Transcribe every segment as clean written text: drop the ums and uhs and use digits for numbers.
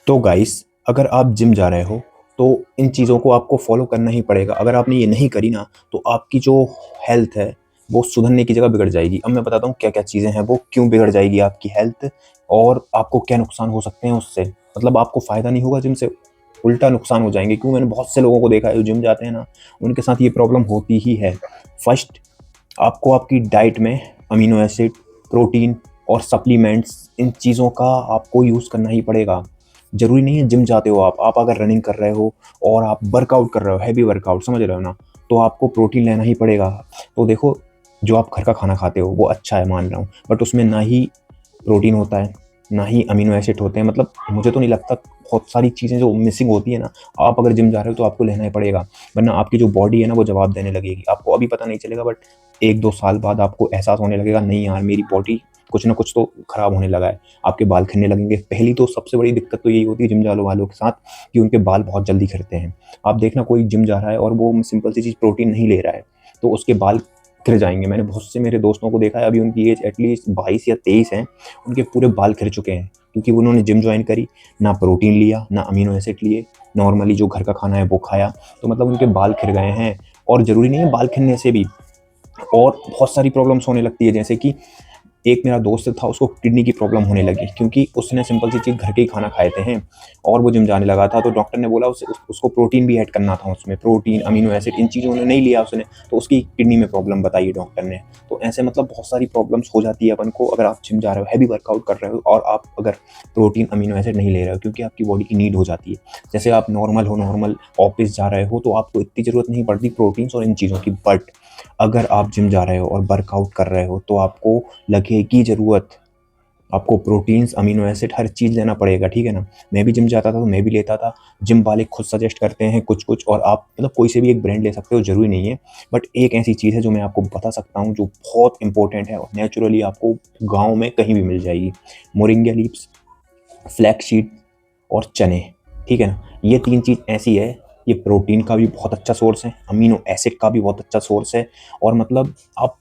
तो गाइस, अगर आप जिम जा रहे हो तो इन चीज़ों को आपको फॉलो करना ही पड़ेगा। अगर आपने ये नहीं करी ना तो आपकी जो हेल्थ है वो सुधरने की जगह बिगड़ जाएगी। अब मैं बताता हूँ क्या-क्या चीज़ें हैं, वो क्यों बिगड़ जाएगी आपकी हेल्थ और आपको क्या नुकसान हो सकते हैं उससे। मतलब आपको फ़ायदा नहीं होगा जिम से, उल्टा नुकसान हो जाएँगे। क्यों, मैंने बहुत से लोगों को देखा है जो जिम जाते हैं ना, उनके साथ ये प्रॉब्लम होती ही है। फर्स्ट, आपको आपकी डाइट में अमीनो एसिड, प्रोटीन और सप्लीमेंट्स, इन चीज़ों का आपको यूज़ करना ही पड़ेगा। ज़रूरी नहीं है जिम जाते हो आप अगर रनिंग कर रहे हो और आप वर्कआउट कर रहे हो, हैवी वर्कआउट, समझ रहे हो ना, तो आपको प्रोटीन लेना ही पड़ेगा। तो देखो, जो आप घर का खाना खाते हो वो अच्छा है, मान रहा हूँ, बट उसमें ना ही प्रोटीन होता है, ना ही अमीनो एसिड होते हैं। मतलब मुझे तो नहीं लगता, बहुत सारी चीज़ें जो मिसिंग होती है ना, आप अगर जिम जा रहे हो तो आपको लेना ही पड़ेगा, वरना आपकी जो बॉडी है ना वो जवाब देने लगेगी। आपको अभी पता नहीं चलेगा, बट 1-2 साल बाद आपको एहसास होने लगेगा, नहीं यार मेरी बॉडी कुछ ना कुछ तो खराब होने लगा है। आपके बाल खिलने लगेंगे। पहली तो सबसे बड़ी दिक्कत तो यही होती है जिम जाने वालों के साथ, कि उनके बाल बहुत जल्दी खिलते हैं। आप देखना, कोई जिम जा रहा है और वो सिंपल सी चीज़ प्रोटीन नहीं ले रहा है, तो उसके बाल खिल जाएँगे। मैंने बहुत से मेरे दोस्तों को देखा है, अभी उनकी एज एटलीस्ट 22 या 23 है, उनके पूरे बाल खिल चुके हैं, क्योंकि उन्होंने जिम जॉइन करी, ना प्रोटीन लिया, ना अमीनो एसिड लिए, नॉर्मली जो घर का खाना है वो खाया, तो मतलब उनके बाल खिल गए हैं। और ज़रूरी नहीं है बाल खिलने से भी और बहुत सारी प्रॉब्लम्स होने लगती है, जैसे कि एक मेरा दोस्त था, उसको किडनी की प्रॉब्लम होने लगी, क्योंकि उसने सिंपल सी चीज़ घर के ही खाना खाए थे हैं, और वो जिम जाने लगा था। तो डॉक्टर ने बोला उसको प्रोटीन भी ऐड करना था उसमें, प्रोटीन, अमीनो एसिड, इन चीज़ों ने नहीं लिया उसने, तो उसकी किडनी में प्रॉब्लम बताई डॉक्टर ने। तो ऐसे मतलब बहुत सारी प्रॉब्लम्स हो जाती है अपन को, अगर आप जिम जा रहे हो, हैवी वर्कआउट कर रहे हो और आप अगर प्रोटीन, अमीनो एसिड नहीं ले रहे हो, क्योंकि आपकी बॉडी की नीड हो जाती है। जैसे आप नॉर्मल ऑफिस जा रहे हो तो आपको इतनी ज़रूरत नहीं पड़ती प्रोटीन्स और इन चीज़ों की, बट अगर आप जिम जा रहे हो और वर्कआउट कर रहे हो तो आपको लगेगी ज़रूरत। आपको प्रोटीन्स, अमीनो एसिड, हर चीज़ लेना पड़ेगा, ठीक है ना? मैं भी जिम जाता था तो मैं भी लेता था। जिम वाले खुद सजेस्ट करते हैं कुछ-कुछ, और आप मतलब कोई से भी एक ब्रांड ले सकते हो, ज़रूरी नहीं है। बट एक ऐसी चीज़ है जो मैं आपको बता सकता हूँ, जो बहुत इम्पोर्टेंट है और नेचुरली आपको गाँव में कहीं भी मिल जाएगी। मोरिंगा लीव्स, फ्लैक्स और चने, ठीक है ना? ये 3 चीज़ ऐसी है, ये प्रोटीन का भी बहुत अच्छा सोर्स है, अमीनो एसिड का भी बहुत अच्छा सोर्स है, और मतलब आप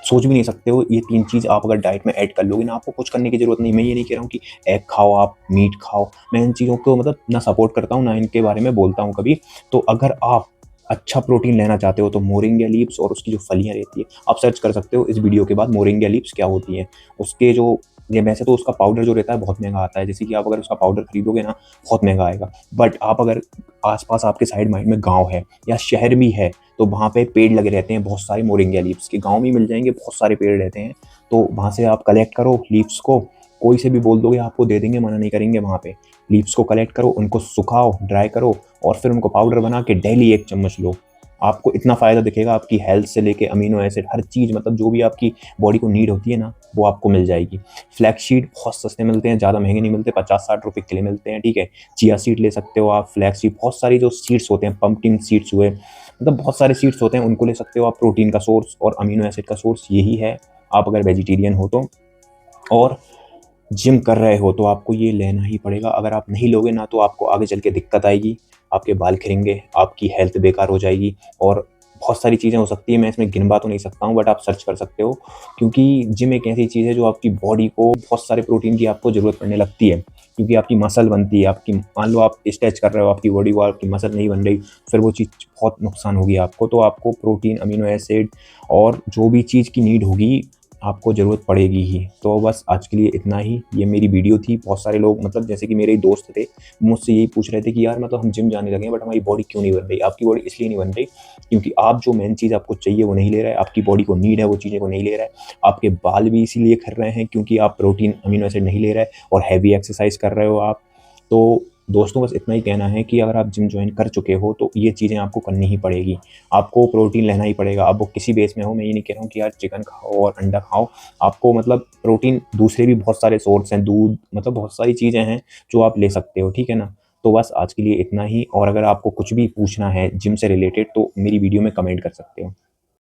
सोच भी नहीं सकते हो, ये 3 चीज़ आप अगर डाइट में ऐड कर लोगे ना, आपको कुछ करने की ज़रूरत नहीं। मैं ये नहीं कह रहा हूँ कि एग खाओ आप, मीट खाओ, मैं इन चीज़ों को मतलब ना सपोर्ट करता हूँ, ना इनके बारे में बोलता हूँ कभी। तो अगर आप अच्छा प्रोटीन लेना चाहते हो तो मोरिंगा लीव्स और उसकी जो फलियाँ रहती है, आप सर्च कर सकते हो इस वीडियो के बाद, मोरिंगा लीव्स क्या होती हैं। उसके जो, ये वैसे तो उसका पाउडर जो रहता है बहुत महँगा आता है, जैसे कि आप अगर उसका पाउडर खरीदोगे ना, बहुत महँगा आएगा। बट आप अगर आस-पास आपके साइड माइंड में गाँव है या शहर भी है, तो वहाँ पे पेड़ लगे रहते हैं बहुत सारे मोरिंगा लीव्स के, गाँव में मिल जाएँगे, बहुत सारे पेड़ रहते हैं। तो वहाँ से आप कलेक्ट करो लीव्स को, कोई से भी बोल दोगे आपको दे देंगे, मना नहीं करेंगे वहाँ पे। लीव्स को कलेक्ट करो, उनको सुखाओ, ड्राई करो और फिर उनको पाउडर बना के डेली 1 चम्मच लो। आपको इतना फ़ायदा दिखेगा, आपकी हेल्थ से लेके अमीनो एसिड, हर चीज़, मतलब जो भी आपकी बॉडी को नीड होती है ना, वो आपको मिल जाएगी। फ्लैक्स सीड बहुत सस्ते मिलते हैं, ज़्यादा महँगे नहीं मिलते, 50-60 रुपए किलो मिलते हैं, ठीक है? चिया सीड ले सकते हो आप, फ्लैक्स सीड, बहुत सारी जो सीड्स होते हैं, पम्पकिन सीड्स हुए, मतलब बहुत सारे सीड्स होते हैं, उनको ले सकते हो आप। प्रोटीन का सोर्स और अमीनो एसिड का सोर्स यही है, आप अगर वेजिटेरियन हो तो। और जिम कर रहे हो तो आपको ये लेना ही पड़ेगा। अगर आप नहीं लोगे ना तो आपको आगे चल के दिक्कत आएगी, आपके बाल खिलेंगे, आपकी हेल्थ बेकार हो जाएगी और बहुत सारी चीज़ें हो सकती हैं। मैं इसमें गिनवा तो नहीं सकता हूँ, बट आप सर्च कर सकते हो, क्योंकि जिम एक ऐसी चीज़ है जो आपकी बॉडी को बहुत सारे प्रोटीन की आपको ज़रूरत पड़ने लगती है, क्योंकि आपकी मसल बनती है। आपकी, मान लो आप स्ट्रेच कर रहे हो आपकी बॉडी को, आपकी मसल नहीं बन रही, फिर वो चीज़ बहुत नुकसान होगी आपको। तो आपको प्रोटीन, अमीनो एसिड और जो भी चीज़ की नीड होगी, आपको ज़रूरत पड़ेगी ही। तो बस आज के लिए इतना ही, ये मेरी वीडियो थी। बहुत सारे लोग, मतलब जैसे कि मेरे ही दोस्त थे, मुझसे यही पूछ रहे थे कि यार मतलब हम जिम जाने लगे हैं बट हमारी बॉडी क्यों नहीं बन रही? आपकी बॉडी इसलिए नहीं बन रही क्योंकि आप जो मेन चीज़ आपको चाहिए वो नहीं ले रहे हैं, आपकी बॉडी को नीड है वो चीज़ें को नहीं ले रहा है। आपके बाल भी इसीलिए खिल रहे हैं क्योंकि आप प्रोटीन, अमीनो एसिड नहीं ले रहे हैं और हैवी एक्सरसाइज कर रहे हो आप। तो दोस्तों, बस इतना ही कहना है कि अगर आप जिम जॉइन कर चुके हो तो ये चीज़ें आपको करनी ही पड़ेगी। आपको प्रोटीन लेना ही पड़ेगा। अब वो किसी बेस में हो, मैं ये नहीं कह रहा हूँ कि यार चिकन खाओ और अंडा खाओ। आपको मतलब प्रोटीन दूसरे भी बहुत सारे सोर्स हैं, दूध, मतलब बहुत सारी चीज़ें हैं जो आप ले सकते हो, ठीक है ना? तो बस आज के लिए इतना ही, और अगर आपको कुछ भी पूछना है जिम से रिलेटेड तो मेरी वीडियो में कमेंट कर सकते हो।